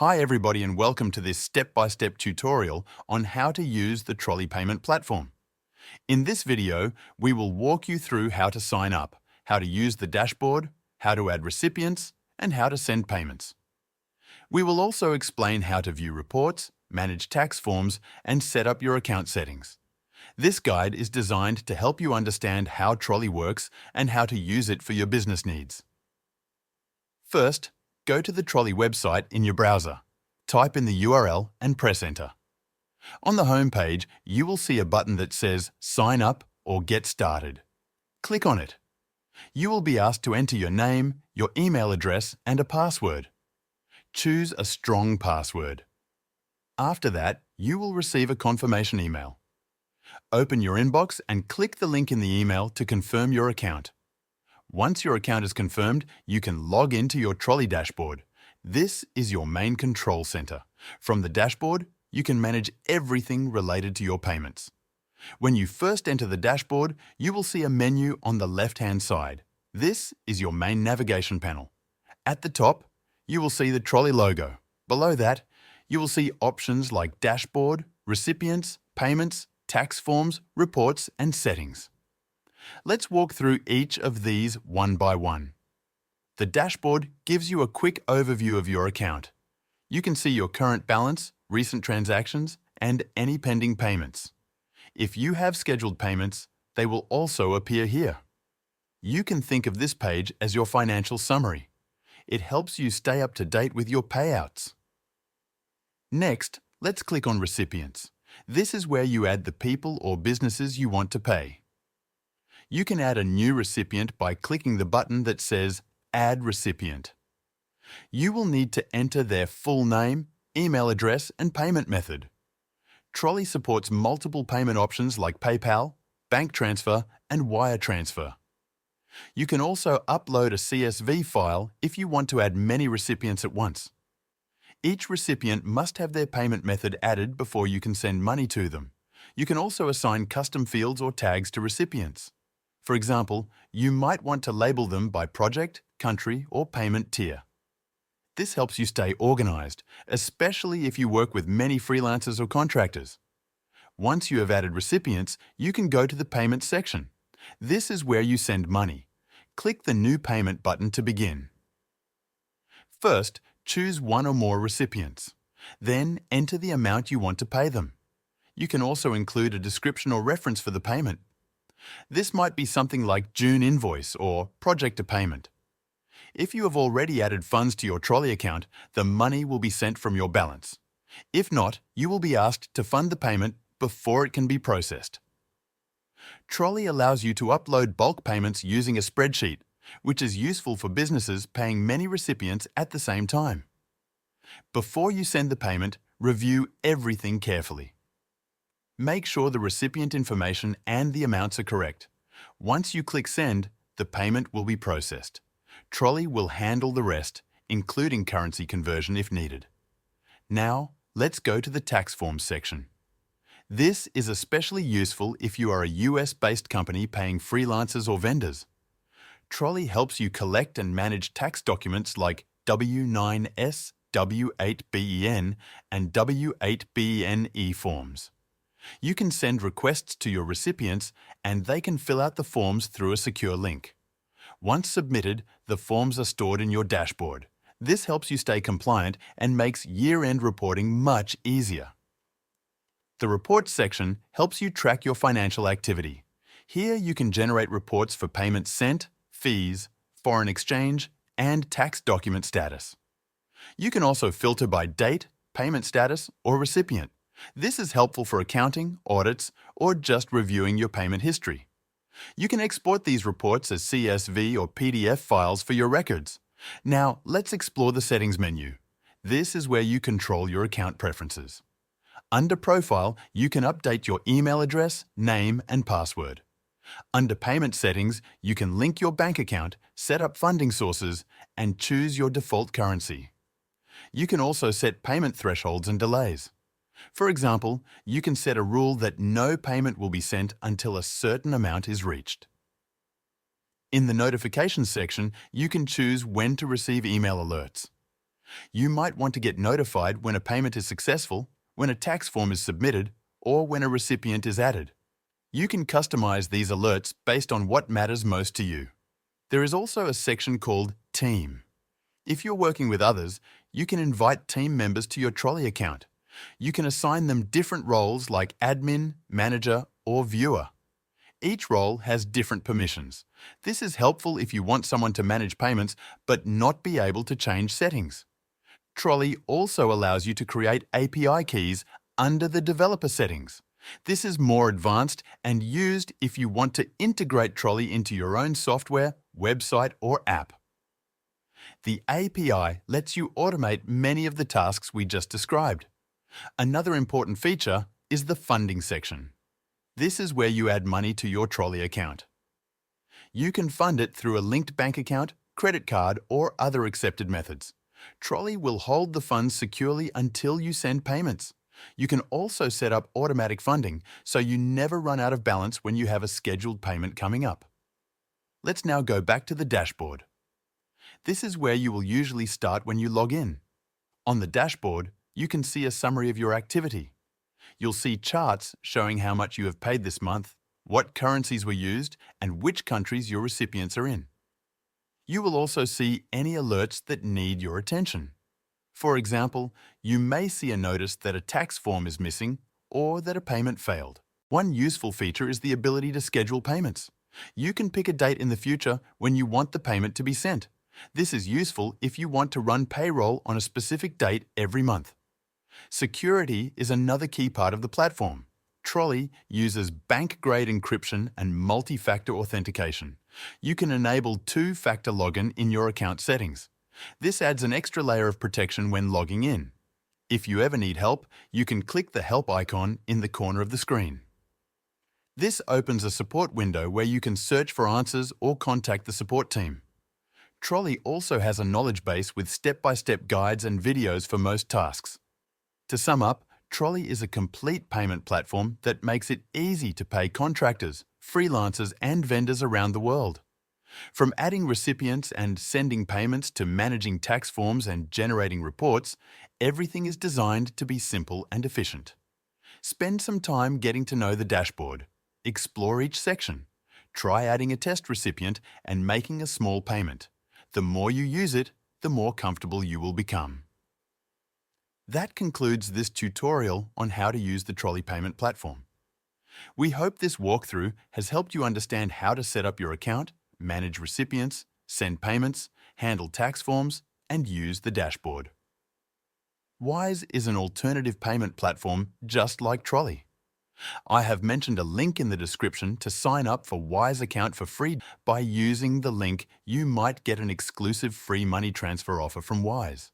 Hi everybody and welcome to this step-by-step tutorial on how to use the Trolley payment platform. In this video, we will walk you through how to sign up, how to use the dashboard, how to add recipients, and how to send payments. We will also explain how to view reports, manage tax forms, and set up your account settings. This guide is designed to help you understand how Trolley works and how to use it for your business needs. First, go to the Trolley website in your browser, type in the URL and press Enter. On the home page, you will see a button that says Sign Up or Get Started. Click on it. You will be asked to enter your name, your email address and a password. Choose a strong password. After that, you will receive a confirmation email. Open your inbox and click the link in the email to confirm your account. Once your account is confirmed, you can log into your Trolley dashboard. This is your main control center. From the dashboard, you can manage everything related to your payments. When you first enter the dashboard, you will see a menu on the left-hand side. This is your main navigation panel. At the top, you will see the Trolley logo. Below that, you will see options like Dashboard, Recipients, Payments, Tax Forms, Reports, and Settings. Let's walk through each of these one by one. The dashboard gives you a quick overview of your account. You can see your current balance, recent transactions, and any pending payments. If you have scheduled payments, they will also appear here. You can think of this page as your financial summary. It helps you stay up to date with your payouts. Next, let's click on Recipients. This is where you add the people or businesses you want to pay. You can add a new recipient by clicking the button that says Add Recipient. You will need to enter their full name, email address, and payment method. Trolley supports multiple payment options like PayPal, bank transfer, and wire transfer. You can also upload a CSV file if you want to add many recipients at once. Each recipient must have their payment method added before you can send money to them. You can also assign custom fields or tags to recipients. For example, you might want to label them by project, country, or payment tier. This helps you stay organized, especially if you work with many freelancers or contractors. Once you have added recipients, you can go to the Payments section. This is where you send money. Click the New Payment button to begin. First, choose one or more recipients. Then, enter the amount you want to pay them. You can also include a description or reference for the payment. This might be something like June invoice or project to payment. If you have already added funds to your Trolley account, the money will be sent from your balance. If not, you will be asked to fund the payment before it can be processed. Trolley allows you to upload bulk payments using a spreadsheet, which is useful for businesses paying many recipients at the same time. Before you send the payment, review everything carefully. Make sure the recipient information and the amounts are correct. Once you click Send, the payment will be processed. Trolley will handle the rest, including currency conversion if needed. Now, let's go to the Tax Forms section. This is especially useful if you are a US-based company paying freelancers or vendors. Trolley helps you collect and manage tax documents like W-9S, W-8BEN, and W-8BENE forms. You can send requests to your recipients and they can fill out the forms through a secure link. Once submitted, the forms are stored in your dashboard. This helps you stay compliant and makes year-end reporting much easier. The Reports section helps you track your financial activity. Here you can generate reports for payments sent, fees, foreign exchange, and tax document status. You can also filter by date, payment status, or recipient. This is helpful for accounting, audits, or just reviewing your payment history. You can export these reports as CSV or PDF files for your records. Now, let's explore the Settings menu. This is where you control your account preferences. Under Profile, you can update your email address, name, and password. Under Payment Settings, you can link your bank account, set up funding sources, and choose your default currency. You can also set payment thresholds and delays. For example, you can set a rule that no payment will be sent until a certain amount is reached. In the Notifications section, you can choose when to receive email alerts. You might want to get notified when a payment is successful, when a tax form is submitted, or when a recipient is added. You can customize these alerts based on what matters most to you. There is also a section called Team. If you're working with others, you can invite team members to your Trolley account. You can assign them different roles like admin, manager, or viewer. Each role has different permissions. This is helpful if you want someone to manage payments but not be able to change settings. Trolley also allows you to create API keys under the developer settings. This is more advanced and used if you want to integrate Trolley into your own software, website, or app. The API lets you automate many of the tasks we just described. Another important feature is the funding section. This is where you add money to your Trolley account. You can fund it through a linked bank account, credit card, or other accepted methods. Trolley will hold the funds securely until you send payments. You can also set up automatic funding so you never run out of balance when you have a scheduled payment coming up. Let's now go back to the dashboard. This is where you will usually start when you log in. On the dashboard, you can see a summary of your activity. You'll see charts showing how much you have paid this month, what currencies were used, and which countries your recipients are in. You will also see any alerts that need your attention. For example, you may see a notice that a tax form is missing or that a payment failed. One useful feature is the ability to schedule payments. You can pick a date in the future when you want the payment to be sent. This is useful if you want to run payroll on a specific date every month. Security is another key part of the platform. Trolley uses bank-grade encryption and multi-factor authentication. You can enable two-factor login in your account settings. This adds an extra layer of protection when logging in. If you ever need help, you can click the Help icon in the corner of the screen. This opens a support window where you can search for answers or contact the support team. Trolley also has a knowledge base with step-by-step guides and videos for most tasks. To sum up, Trolley is a complete payment platform that makes it easy to pay contractors, freelancers, and vendors around the world. From adding recipients and sending payments to managing tax forms and generating reports, everything is designed to be simple and efficient. Spend some time getting to know the dashboard. Explore each section. Try adding a test recipient and making a small payment. The more you use it, the more comfortable you will become. That concludes this tutorial on how to use the Trolley payment platform. We hope this walkthrough has helped you understand how to set up your account, manage recipients, send payments, handle tax forms, and use the dashboard. Wise is an alternative payment platform just like Trolley. I have mentioned a link in the description to sign up for Wise account for free. By using the link, you might get an exclusive free money transfer offer from Wise.